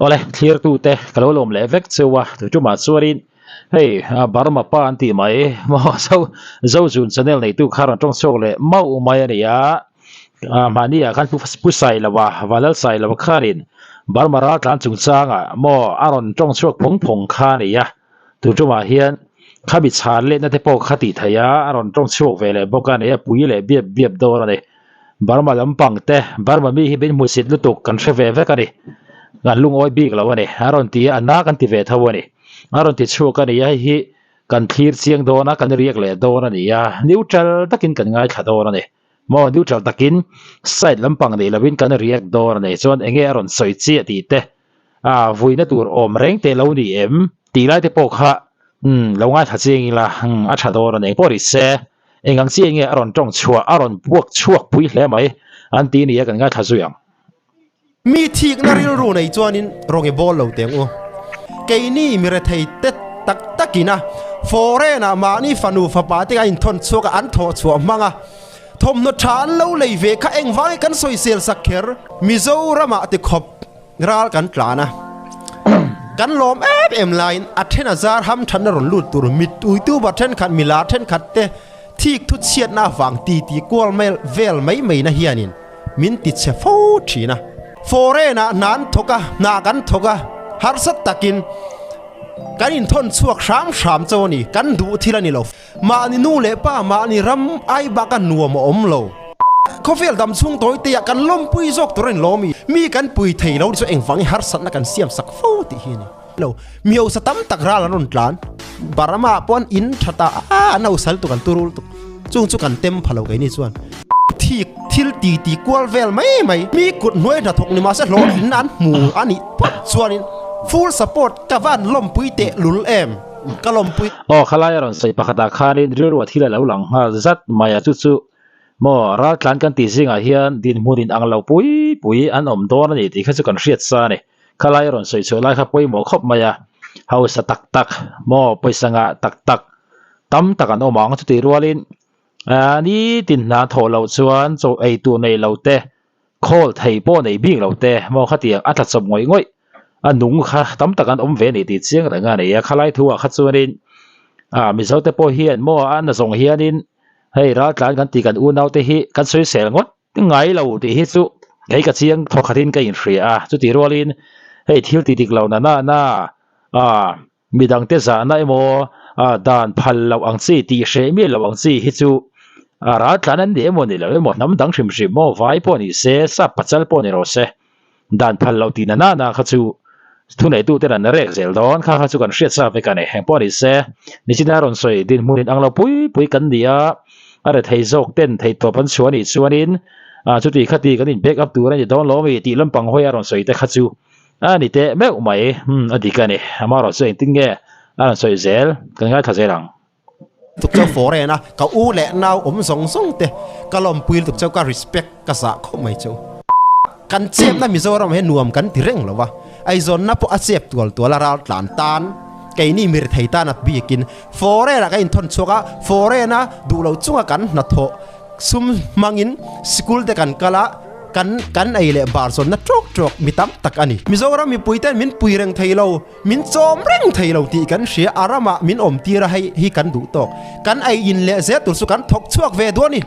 ole clear tu te kalolom le vek chewa tu ma chuarin hey Burma PA anti mai mo zo jun channel nei tu kharan tong chok le mau mai ani ya mania kan pu sai lawa walal sai lawa kharin Burma RALTLAN chung changa mo aron tong chok phong kha ni ya tu ma hian khabi chan le na te po khati thaya aron tong chok vele boka ne pui le biep do ne Burma lampang te Burma mi hi ben musit lutuk kan hre ve ka ni gan lung oi big lawa ne aron ti ana kan ti ve thawani aron ti chu ka ni hi kan thir chiang do na kan riak le do na ni ya neutral takin kan ngai tha do na ne mo neutral takin side lampang nei lawin kan riak do na ne chon enge aron soi chi ti te vuina tur om reng te lo ni em ti lai te po kha lo ngai tha chiang la a tha do na ne po ri se engang chi enge aron tong chua aron buak chuak pui hle mai an ti ni kan ngai tha zuyang mi thik na ril ru nei chuanin ronge bol lo teng u keini mi re thei te tak takina forena ma ni fanu fa pa te in thon chuka an tho chu manga thom no than lo lei ve kha eng wai kan soi sel sakher mizorama te khop ral kan tlana kan lom em line athena zar ham than ron lut tur mit ui tu ba then khat mila then khat te thik thu chiat na wang ti kwal mel vel mai na hianin min ti che fo thina forena nan thoka na kan thoka har sat takin kan in thon chuak sham chawni kan du thilani lo ma ni nu le pa ma ni ram ai ba kan nuam om lo khofel dam chung toy te kan lom pui jok toren lomi mi kan pui thei lo so eng wangi har sat na kan siam sak fo ti hi ni lo miau satam tak ra ron tlan barama pon in thata nau sal tu kan turul tu chung chu kan tem phalo kai ni chuan thik thil ti kwal vel mai mi kut noi na thok ni ma sa lo in an mu ani pat chuanin full support kavan lom pui te lul em kalom pui khalai ron sei pakhata khanin rilwa thila lo lang ha zat maya chu mo RALTLAN kan ti singa hian din munin anglo pui an om don ani ti kha chu kan riat sa ne khalai ron sei cholai kha poi mo khop maya hau sa tak mo poisanga tak tam takan omang chu ti rualin ni tin na tholo chuan cho ei tu nei lo te khol thei po nei bing lo te mo khatiang atla chom ngoi anung kha tam takan om ve ni ti chiang ranga nei khalai thua kha chuanin mi zo te po hian mo an zong hianin hei RALTLAN kan ti kan u nau te hi kan soi sel ngot ngai lo ti hi chu hei ka chiang thokhatin ka in hria chu ti rolin hei thil ti dik lo na midang te za na emo dan phal lo ang chi ti hre mi lo ang chi hi chu RALTLAN an de mo ni lo emo nam dang hrim mo vai po ni se sa pachal po ni ro se dan phal lo ti na kha chu thu nei tu te ran rek zel don kha chu kan hriat sa ve ka ne heng po ni se ni china ron soi din munin anglo pui kan dia are thei jok ten thei to pan chuani chuanin chu ti khati kan in back up tu ran don lo mi ti lampang hoi aron soi te kha chu ni te me mai adi ka ne amaro soi tinge aron soi zel kan ngai tha zelang tuk chau forena ka u le naw song te kalom pui tuk chau ka respect ka sa kho mai chau kan chep na mizoram he nuam kan tireng lawa ai zon na po achep tual RALTLAN tan cái ni mir thei ta na bikin forena ka in thon choka forena du lo chunga kan na tho sum mangin school te kan kala kan ai le bar zon na trok mitam tak ani mizoram mi puiten min puireng theilo min chom reng theilo ti kan sia arama min om tira hi kan du tok kan ai in le ze tur su kan thok chuak ve doni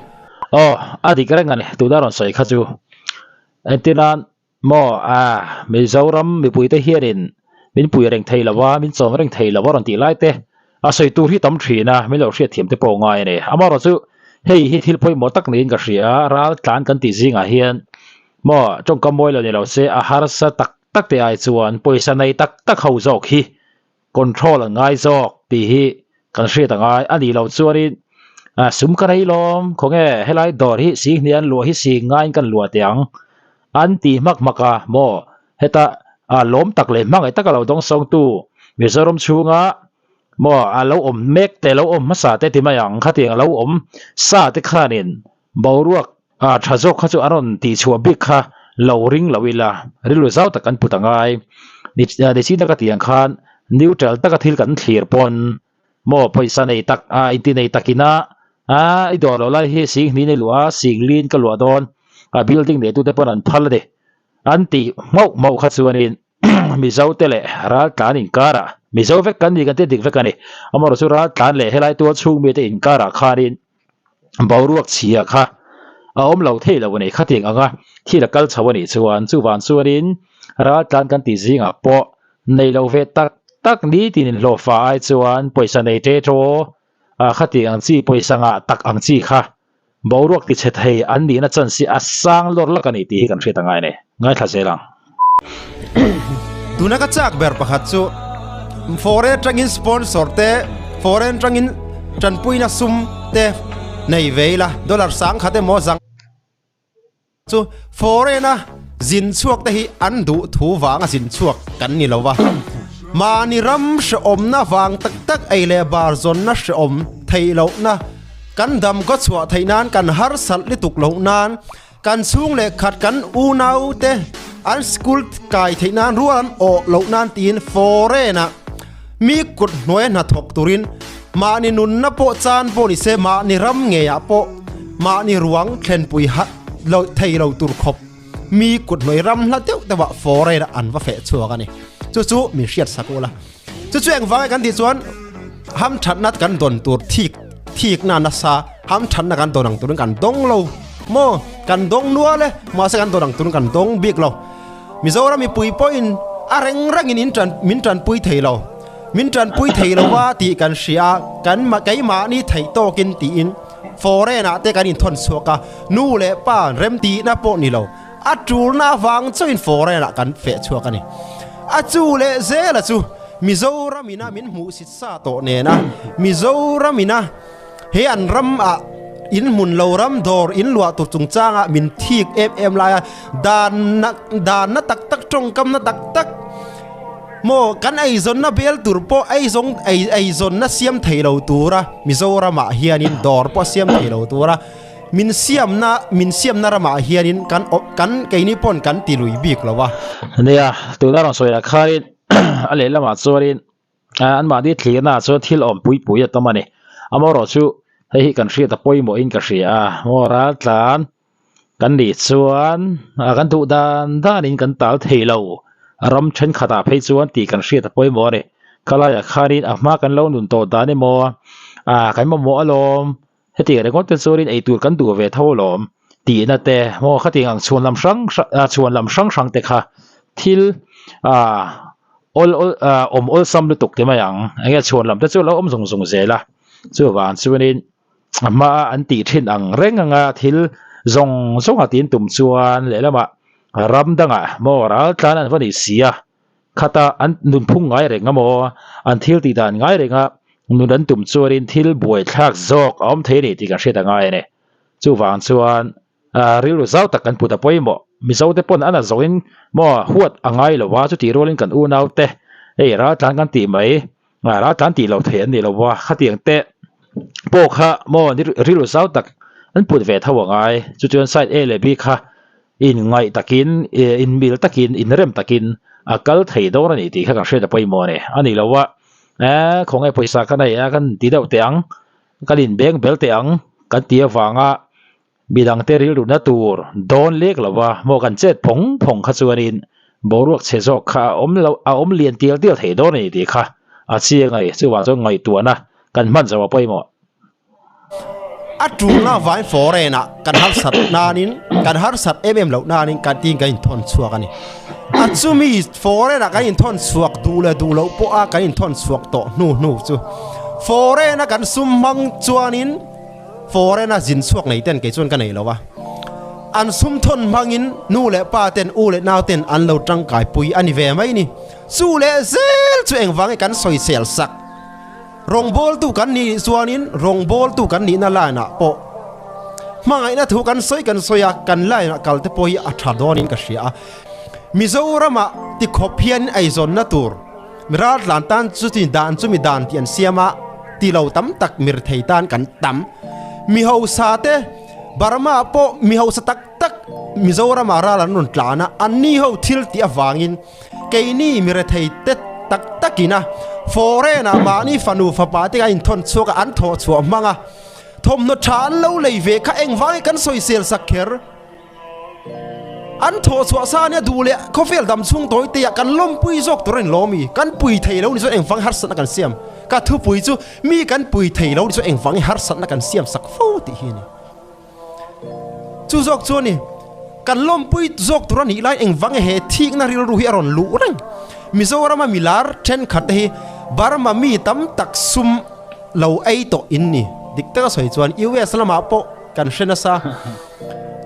adi karang ani tu daron sai kha chu etinan mo mizoram mi puite hiarin min puireng theilawa min chom reng theilawa ron ti lai te soi tu hi tam thina mi lo hriat thiam te po ngai ne amaro chu hei hi thil phoi mo tak nin ka hria RALTLAN kan ti zinga hian mo trong kamoi lo ni lo se har sa tak te ai chuan poisa nei tak ho jok hi control ngai jok ti hi kan hria ta ngai ani lo chuanin sum ka rei lom khonge helai dor hi si hnian lo hi si ngai kan lua tiang an ti maka mo heta lom tak le mangai tak lo dong song tu mizoram chunga mo lo om mek te lo om masa te ti mayang khatiang lo om sa te khanin boruak thajok kha chu aron ti chua bik kha lo ring lawila rilu zau takan putangai ni chi na ka tiang khan neutral taka thil kan thlir pon mo poisa nei tak inti nei takina idor lo lai hi sing ni nei lua singlin ka lua don building ne tu te pon an phal de anti mau kha chuanin mizo tele RALTLAN inkara mizo vek kan ni kan te dik vek ani amaro chu RALTLAN le helai tu chung mi te inkara kharin boruak chia kha om lo thei lo nei khating anga thi la kal chawani chuan chu wan chuanin RALTLAN kan ti zinga po nei lo ve tak ni tin lo fa ai chuan poisa nei te tro khating ang chi poisa nga tak ang chi kha boruak ti chet hei an ni na chan si asang lor la kan ti kan hre tangai ne ngai tha selang tuna ka chak ber pakhat chu foreign trangin sponsor te foreign trangin chanpuina sum te nei veila dollar sang khate mo jang chu foreign a zin chuak te hi an du thu wanga zin chuak kan ni lowa mani ram she om na wang tak tak ei le bar zon na she om thei lo na kan dam ko chwa theinan kan har sal li tuk lo nan kan chung le khat kan u nau te an school kai theinan ruan o lo nan tin foreign a mi kut noi na thok turin mani nun na po chan po ni se mani ram nge ya po mani ruang thlen pui hat lo thei lo tur khop mi kut noi ram la teu te wa foreign an wa fe chuak ani chu mi hriat sakula chu eng wang kan ti chuan ham that nat kan don tur thik na na sa ham that na kan donang tur kan dong lo mo kan dong nuwa le ma se kan donang tur kan dong big lo mizoram mi pui point areng rangin min tran pui thei lo min tran pui thei lo wa ti kan sia kan ma kai ma ni thei to kin ti in foreign a te kan in thon suaka nu le pa rem ti na po ni lo a tur na wang chu in foreign a kan fe chuaka ni a chu le zela chu mizoram ina min mu sit sa to ne na mizoram ina he an ram a in mun lo ram dor in lua tu chung changa min thik em la dan na tak trong kam na tak mo kan ai zon na bel tur po ai zon na siam theilo tura mizoram a hianin dor po siam theilo tura min siam na rama hianin kan keini pon kan tilui bik lawa nia tu na rong soya kharin ale lama chuarin an ma di thlina chu thil om pui atamani amaro chu hei kan hria ta poimo in ka hria mo RALTLAN kan ni chuan kan tu dan in kan tal theilo ram chen khata phei chuan ti kan hria ta poimo re kalaya kharin ahma kan lo nun to dani mo kan mo alom heti re ngot te chuarin ei tur kan du ve tholom ti na te mo khati ang chuan lam sang te kha thil ol sam lu tuk te mayang anga chuan lam te chu lo om zung zela chu wan chuanin ma an ti thin ang reng anga thil zong a tin tum chuan le lama ram danga mo RALTLAN an vani siah khata an nun phung ngai renga mo an thil ti dan ngai renga nun dan tum chuarin thil buai thak zok om thei ni ti ka hriat ngai ne chu wan chuan rilu zau tak kan puta poimo mizo te pon ana zoin mo huat angai lo wa chu ti rolin kan u nau te ei RALTLAN kan ti mai RALTLAN ti lo the ni lo wa khatiang te po kha mo rilu zau tak an put ve thawa ngai chu chuan side a le b kha in ngai takin in mil takin in rem takin akal thei do na ni ti kha kan hriat poimo ne ani lo wa khong ai poisa kan ai kan ti deuh teang kalin beng bel teang kan tia wanga bidang te ril na tur don lek lawa mo kan chet phong kha chuanin boruak che zo kha om lian tial thei do ni ti kha a chia ngai chu wa zo ngai tuana kan man zawa poimo atuna vai foreign a kan har sat nanin kan har sat lo nanin kan tin kan thon chuak ani achumi foreign a kan in thon chuak du lo po a kan in thon chuak to nu chu foreign a kan sum mang chuanin foreign a zin chuak nei ten ke chon kan nei lowa an sum thon mangin nu le pa ten u le naw ten an lo tang kai pui ani ve mai ni chu le zel chu eng wang kan soi sel sak rong bol tu kan ni chuanin rong bol tu kan ni na la na po mangai na thu kan soya kan lai na kal te poi a thadonin ka hria mizorama ti khopian ai zon na tur RALTLAN tan chu ti dan chu mi dan tian siama ti lo tam tak mir thei tan kan tam mi ho sa te Burma po mi ho sa tak Mizoram RALTLAN nun tlana anni ho thil ti awangin keini mi re thei te takina foreign a mani fanu fa pa te in thon chuka an tho chu manga thom no than lo lei ve kha eng wang kan soi sel sakher อันโถสวะซาเนี่ยดูเลยเขาเฟลดำชุ่งตัวเตียกันล้มปุยจกตัวเองล้มีกันปุยเทแล้วนี่ส่วนเองฟังฮัตสันกันเสียมก็ทุปุยจูมีกันปุยเทแล้วนี่ส่วนเองฟังฮัตสันกันเสียมสักฟูติฮีนี่จูจกจูนี่กันล้มปุยจกตัวนี้ไล่เองฟังเหตุที่นาริรู้ฮิอรอนรู้เร่งมิโซรามามิลาร์เช่นขัดเฮบาร์มามีตั้มตักซุมเหล่าไอโตอินนี่ดิกเตอร์สวยจวนยูเอสละมาโปกันเชนซา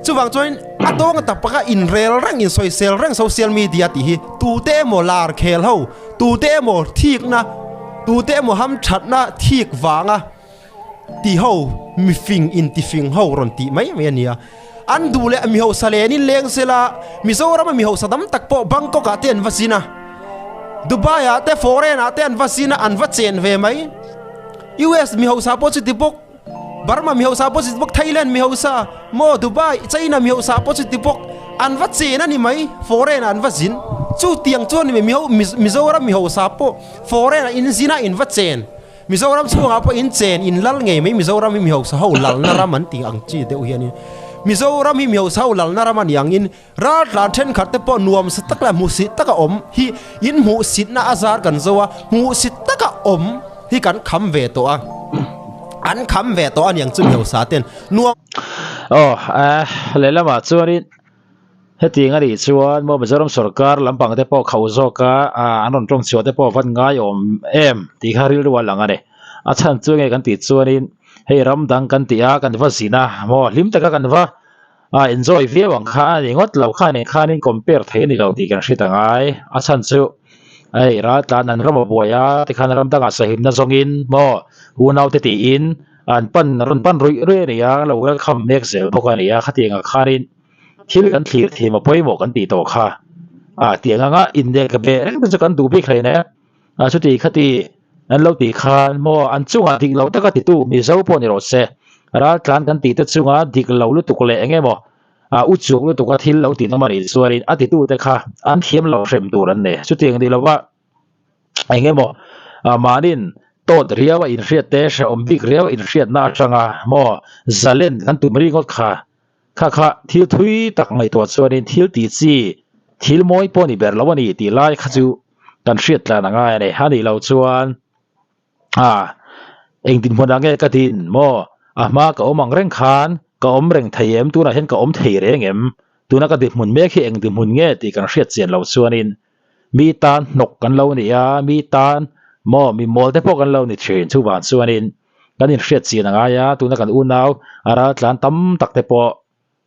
จู่บางจวนอัตโตงตับปะกะอินเรลรังอินโซเชียลรังโซเชียลมีเดียติฮีตูเตโมลาร์เคลเฮาตูเตโมทีกนะตูเตโมฮัมชัดนะทีกวางะตีเฮามีฟิงอินติฟิงเฮารอนติไม่เนี่ยอันดูเลยมีเฮาสเลนิเลงเซลามิโซรามีเฮาสดัมตักโปบังกอกาเตียนวาซินะดูบายาเตฟอเรนอาเตียนวาซินะอันวัดเจนเวไหมยูเอสมีเฮาซาโพสิติบกบาร์มามีเฮาซาโพสิติบกไทยแลนด์มีเฮาซาโมดูไบไชน่ามีเฮาซาโพสิติบกอันวัดเจนนั่นนี่ไหมฟอเรนอันวัดจินจู่เตียงจู่นี่มีเฮามิโซรามีเฮาซาโพฟอเรนอินซินะอินวัดเจนมิโซรามช่วงอาปอินเจนอินลัลไงไม่มิโซรามมีเฮาซาเฮาลัลนารามันติอังจีเดอุเฮียนี่มิโซรามีเฮาซาเฮาลัลนารามันยังอินรัฐลานเทนขัดเตปนวมสตักละมุสิตตะกะอมฮีอินมุสิตนาอาซาร์กันโซวะมุสิตตะกะอมฮีกันคำเวตัวอันคำเวตัวอันยังจุ่มเฮาซาเต็นนัวเลยละมาชวนนี่เฮติงอะไรชวนโมเป็นเจ้าหน้าที่รัฐการลำพังเตปเขาโซกะอันนั้นตรงชวนเตปฟันง่ายอมที่ฮาริลวันหลังอะไรอาจารย์ชวนไงกันติดชวนนี่ให้รำดังกันติอากันว่าสินะโมลิมตะกันว่าenjoy เวียวังข้าอย่างวัดเราข้าในข้านี่คอมเพลเทนี่เราดีกันสิต่างไงอาจารย์ชวนรัฐนั้นรำบวยที่ข้ารำดังอาศัยหินนั่งซองอินโมหัวนาติอินอันปั้นรุ่นปั้นรุ่ยเรื่อยๆเราก็คำเมกเซลพวกนี้ข้าเตียงข้านี่ที่กันที่มาพ่อยหมกันตีโตข้าเตียงงั้นอินเดียกับเบรมันจะกันดูพี่ใครเนี่ยชุดที่ข้าตีนั้นเราตีข้าโมอันจุงที่เราตั้งติดตู้มีเจ้าพวกนี้เราเสียรัฐการกันตีตัวจุงที่เราลุตุกเล่งไงโมอุจุกลุตุกที่เราตีน้ำมันส่วนอันติดตู้แต่ข้าอันเทียมเราเข็มตัวนั่นเนี่ยชุดที่ที่เราว่าไอ้ไงโมมาดินโตดเรียว่าอินเสียเตชอมบิกเรียว่าอินเสียน่าจังโมจะเล่นกันตุมรีงดข้าที่ทุยตักไม่ตัวส่วนนี้ที่ตีจีที่มวยปนี่เบรลวันนี้ที่ไล่ข้าจูกันเสียแล้วนั่งไงเนี่ยฮันนี่เราชวนเองตินพนังเงกตินโมมาก็อมังเร่งขานก็อมเร่งไทยตัวนั้นเห็นก็อมไทยเร่งตัวนั้นก็ติดหมุนเมฆเองติดหมุนเงตีกันเสียเสียนเราชวนนี้มีตานนกกันเราเนี่ยมีตานโมมีมอลแต่พวกกันเราเนี่ยเชิญทุกวันส่วนนี้กันนี่เสียเสียนนั่งไงตัวนั้นกันอุ่นเอารัฐลานตั้มตักแต่พอ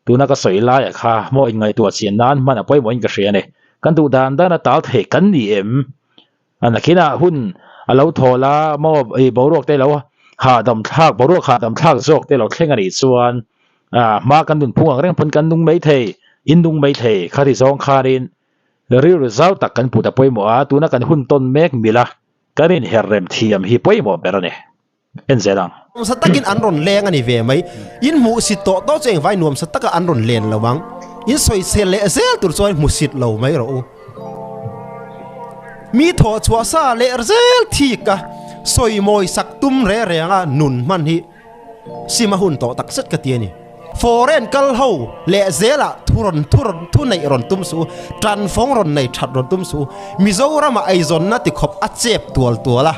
ตัวนั้นก็สวยไล่ค่ะโมอิงไงตัวเสียนนั้นมันเอาไปหมดอิงกระเสียเนี่ยกันตัวด้านนั้นตาเทกันนี่อันนั้นคิดนะหุ่นเราโทรละโมบรวกได้แล้วหาดำทากบรวกหาดำทากโจกได้เราเข่งกันอีกส่วนมากันดุนพวงเรื่องพันกันดุงไม่เทอินดุงไม่เทข้าที่สองข้ารินเรื่องเจ้าตักกันปูตะไปหมดตัวนั้นกันหุ่นต้นเมฆมิละกันนี่เฮรมเทียมฮิปไปหมดแบบนี้เป็นเสียงสตักินอันรุนแรงอันนี้เวไหมอินมุสิตโตโตเจงไว้นวมสตักอันรุนแรงระวังอินสวยเซลเลเซลตัวส่วนมุสิตเราไหมเรามีโถชัวซาเลเซลทีกะสวยมวยสักตุ้มเร่ๆอ่ะนุนมันฮิสิมาหุ่นโตตักสักกะเตียนี่ฟอเรนกัลเฮาเลเซลอะทุในรอนตุ้มสูตรันฟงรอนในชัดรอนตุ้มสูมิโซรามาไอซอนนัติขบอัดเจ็บตัวละ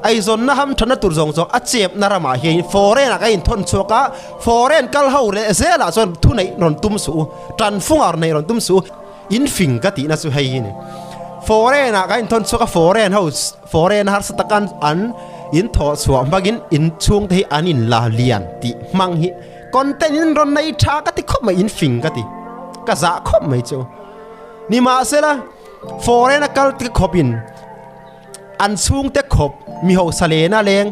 ไอซอนนะฮัมทันตุรจงอัดเจ็บนารามาเฮียฟอเรนอะไอทนชัวกะฟอเรนกัลเฮาเลเซลอะส่วนทุในรอนตุ้มสูตรันฟงอาร์ในรอนตุ้มสูอินฟิงกะตินะสุไฮนี่ฟอเรนอะกันทนชัวกะฟอเรนเฮาฟอเรนฮาร์สตะกันอันอินทอสวมบักินอินช่วงที่อันอินลาเลียนติมังฮิก่อนแต่อินรอนในชากะติขบมาอินฟิงกะติกะจะขบไม่เจ้านี่มาเสละฟอเรนกัลติขบินอันช่วงแต่ขบมีเฮาสเลน่าเลง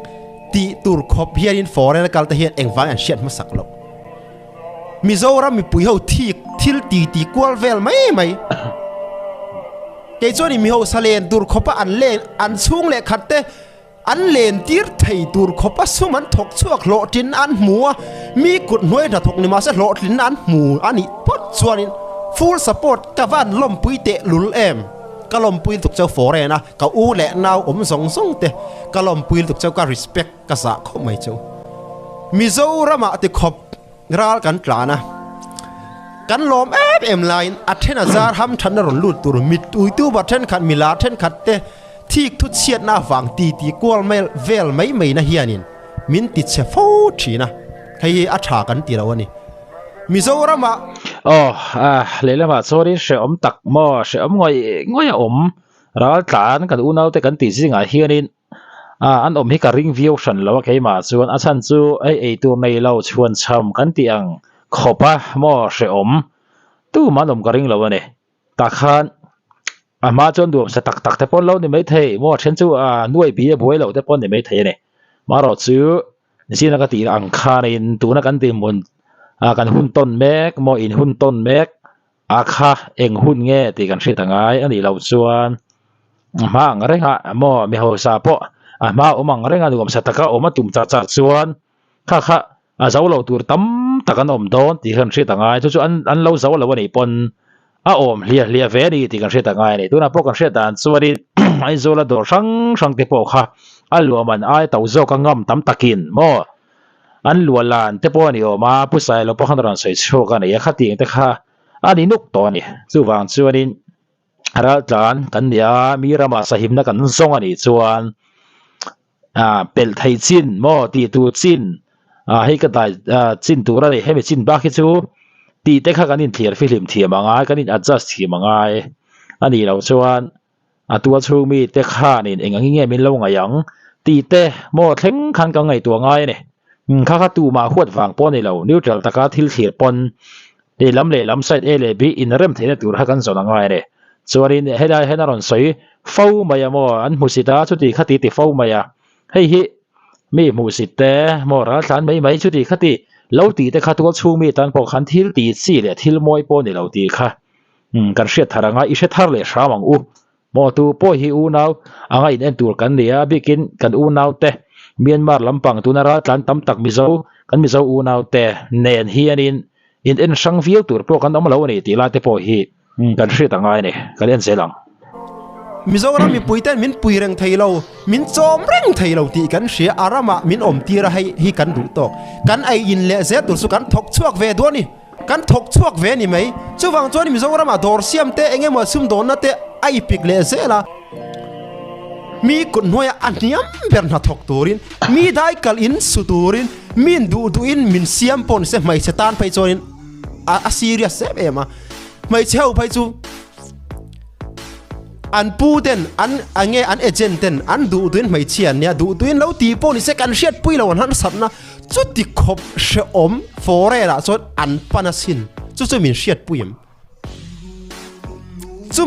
ติตูร์ขบเฮียอินฟอเรนกัลตะเฮียนเอ็งฟังอันเชียนมาสักหลอกมิโซรามีปุยเฮาทิลตีกวลเวลไม่เกจนี่มีเฮาสเลนตูร์ขบอันเลงอันช่วงเลขัดเตอันเลนตีร์ไทยตูร์ขบสุมันถกชวกโลจินอันหัวมีกุดหน่วยถ้าถกนี่มาเสโลจินอันหัวอันนี้พอดส่วนนี้ฟูลสปอร์ตกะวันล้มปุยเตะลุลกะล้มปุยถูกเจ้าฟอเรนะกะอูแหละนาวส่งเตะกะล้มปุยถูกเจ้ากะ respect กะสะเขาไม่เจ้ามิโซรามาติขบรัลกันกลานะกันล้ม em line athena zar ham than ron lut tur mit tu ba then khat mila then khat te thik thu chiat na wang ti kwal mel vel mai na hianin min ti che fo thina hei a tha kan ti rawani Mizoram lele ma sorry she tak mo she ngoi RALTLAN kan unau te kan ti zinga hianin an hi ka ring view shan lo ke ma chuan a chan chu ei tur nei lo chuan cham kan ti ang khopa mo she tu manom ka ring lo ne ta khan ama chon du sa tak te pon lo ni mai thei mo chen chu nuai bi boi lo te pon ni mai thei ne ma ro chu ni sin ka ti ang khan in tu na kan ti mun kan hun ton mek mo in hun ton mek kha eng hun nge ti kan hri tangai ani lo chuan ma ngarenga mo mi ho sa po ma omang renga nuam sataka oma tum cha chuan kha zo lo tur tam takan om don ti kan hri tangai chu an lo zo lo ni pon om hlia ve ni ti kan hri tangai ni tuna po kan hri dan chuani ai zo la dor sang te po kha aluaman ai tau zo ka ngam tam takin mo an lualan te po ni oma pu Sailova po khan ran sei chu ka ni khati te kha ani nuk to ni chu wang chuanin RALTLAN kan nia mirama sahim na kan zong ani chuan pel thai chin mo ti tu chin hei ka dai chin tu ra he me chin ba khi chu ti te kha kan in thlir film thiam anga kan in adjust thiam anga ani lo chuan tua chu mi te kha nin engangi nge min lo ngayang ti te mo thleng khan ka ngai tu ngai ne kha tu ma huat wang pon ni lo neutral taka thil thlir pon de lam le lam side a le b in rem thena tur ha kan zona ngai ne chuanin hena ron soi fo maya mo an musita chuti khati ti fo maya hei hi mi musite mo RALTLAN mai chuti khati lo ti te kha tu chu mi tan po khan thil ti chi le thil moi po ni lo ti kha kan hriat tharanga i hre thar le hramang u mo tu po hi u nau anga in en tur kan nia bikin kan u nau te Myanmar lampang tu na RALTLAN tam tak mizo u nau te nen hianin in en sang viau tur po kan om lo ni ti la te po hi kan hri tangai ne kan en selang Mizoram mi puiten min puireng thailo min chom reng thailo ti kan hria arama min om tira hi kan du to kan ai in le ze tur su kan thok chuak ve do ni kan thok chuak ve ni mai chuwang choni Mizoram a dor siam te enge ma sum don na te ai pik le ze la mi kun noya aniam ber na thok turin mi dai kal in suturin min du in min siam pon se mai setan pai chorin a serious se ema mai cheu pai chu an pu den an ange an agent den an du in mai chian nia du in lo ti pon se kan hriat pui lo han sat na chu ti khop she om fore la so an panasin chu min hriat puim chu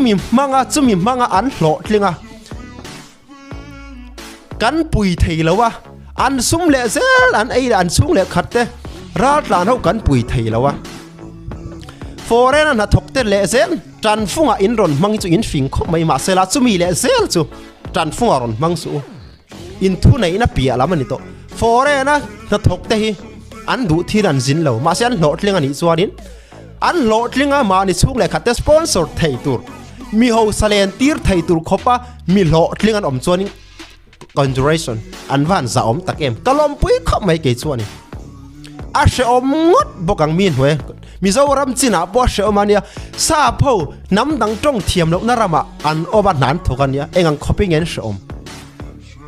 mi manga an hlo tlinga kan pui thei lo wa an sum le zel an ei an sung le khatte RALTLAN ho kan pui thei lo wa foreign na thokte le zel tran funga in ron mang chu in fing kho mai ma sela chu mi le zel chu tran funga ron mang su in thu nei na pia lamani to foreign na thokte hi an du thiran jin lo ma sian lo tlinga ni chuanin an lo tlinga ma ni chung le khatte sponsor thei tur mi ho salen tir thei tur khopa mi lo tlingan om chuanin conjuration an van za om takem kalom pui kho mai ke chuani a she om ngot bokang min hwe Mizoram china po she omania sa pho nam dang tong thiam lo narama an oba nan thokania engang khopping en she om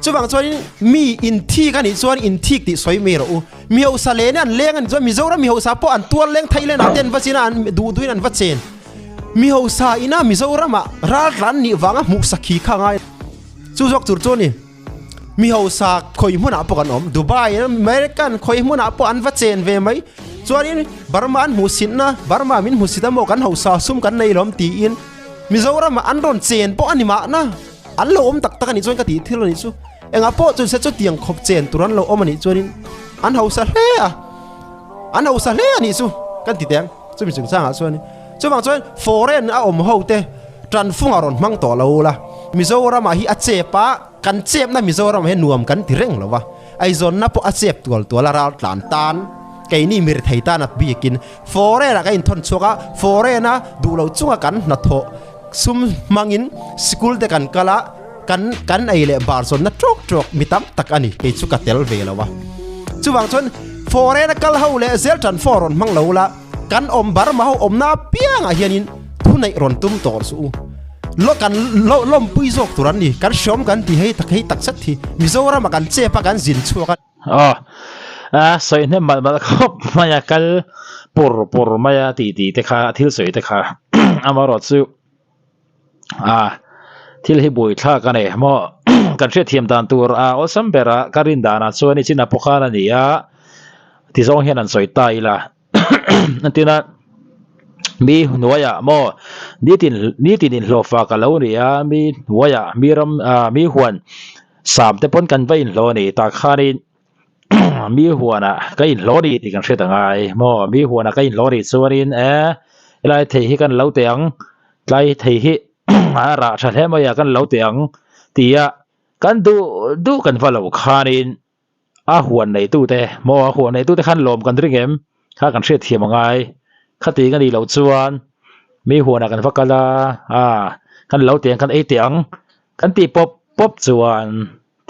chuwang chuan mi in thi kan ni chuan in thik ti soi me ro mi ho sa le an leng an chuan Mizoram mi ho sa po an tual leng thailen an ten vachina an duin an vachen mi ho sa ina Mizoram a RALTLAN ni wanga mu sakhi khanga chu jok tur choni mi ho sa khoi hmuna po kan om Dubai American khoi hmuna po an vachen ve mai chuanin Burma an husin na Burma min husita mo kan ho sa sum kan nei lom ti in Mizoram an ron chen po anima na an lo om tak tak ani chuan ka ti thil ni chu enga po chun se chu tiang khop chen turan lo om ani chuanin an ho sa hle ani chu kan ti teng chu mi chung changa chuanin chuwang chuan foreign a om ho te tran funga ron mang to lo la Mizoram hi a chepa kan chep na Mizoram he nuam kan ti reng lowa ai zon na po a chep tual la RALTLAN tan cái ni mir thei ta na bikin fore ra kain thon choka fore na du lo chunga kan na tho sum mangin school de kan kala kan ai le bar son na trok mitam tak ani ke chu ka tel ve lawa chuwang chon fore na kal ho le zel tan foron mang lo la kan bar ma om na piang a hianin thu nei ron tum tor su lo kan lom pui zok turan ni kan shom kan ti hei tak sat thi mizora ma kan che pa kan zin chu kan soi ne ma khop maya kal por maya ti te kha thil soi te kha amaro chu thil hi bui thla kan e mo kan hre thiam dan tur osam bera karin dana chuani china pokhana ni ti zong hian an soi tai la antina mi nuaya mo nitin in hlofa ka lo ni mi nuaya miram mi huan sam te pon kan vai in hlo ni ta kharin mi huana ka in hlo ni ti kan hre tangai mo mi huana ka in hlo ni chuanin lai thei hi kan lo teang lai thei hi ra tha hle ma ya kan lo teang tia kan du kan va lo khanin huan nei tu te mo huan nei tu te khan lom kan ringem kha kan hre thiam ngai khati kan ni lo chuan mi huana kan vakala kan lo tiang kan ei tiang kan ti pop chuan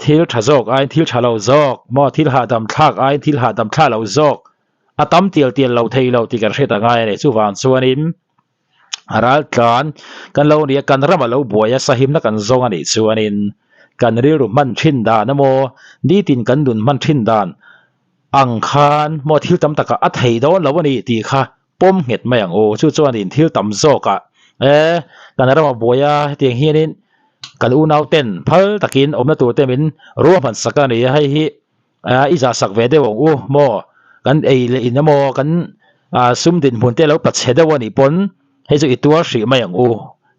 thil tha jok thil tha lo jok mo thil ha dam thak thil ha dam thla lo jok atam tial lo thei lo ti kan hre ta ngai ne chu wan chuanin RALTLAN kan lo ni kan rama lo buaya sahim na kan zong ani chuanin kan ri ru man thin da na mo ni tin kan dun man thin dan ang khan mo thil tam taka a thei don lo ani ti kha pom nget mayang chu chuanin thil tam zoka kan rama buaya tiang hianin kan unau ten phal takin omna tur temin ruaman sakani hai hi iza sak ve de mo kan ei le in mo kan sum din mun te lo pat cheda wani pon hei chu itua hri mayang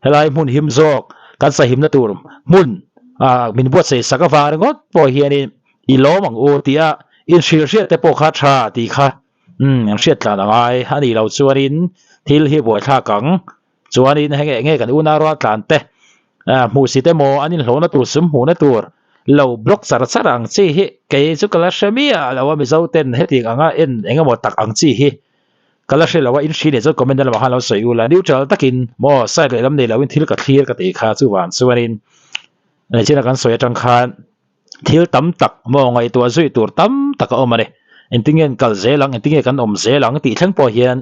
helai mun him zok kan sa him na tur mun min buat sei sakava ngot po hianin i lo mang tia in shir shir te po kha tha ti kha ang hriat tla ngai ani lo chuanin thil hi boi thla kang chuanin nge kan una RALTLAN te mu si te mo anin hlona tur sum hu na tur lo block sarang chi hi ke chu kala shamia lawa mi zo ten he ting anga enga mo tak ang chi hi kala she lawa in shi ne zo comment la ha lo soi ula neutral takin mo sai le lam nei lawin thil ka clear ka te kha chu wan chuanin nei china kan soi atang khan thil tam tak mo ngai tua zui tur tam tak o mane entingen kal zelang entingen kan om zelang ti thlang po hian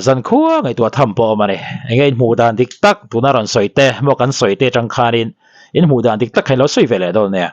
zan khuwa ngai tua tham po mane ngai mu dan dik tak tunaron soite mo kan soite tang khanin in mu dan dik tak khailo soi vele do ne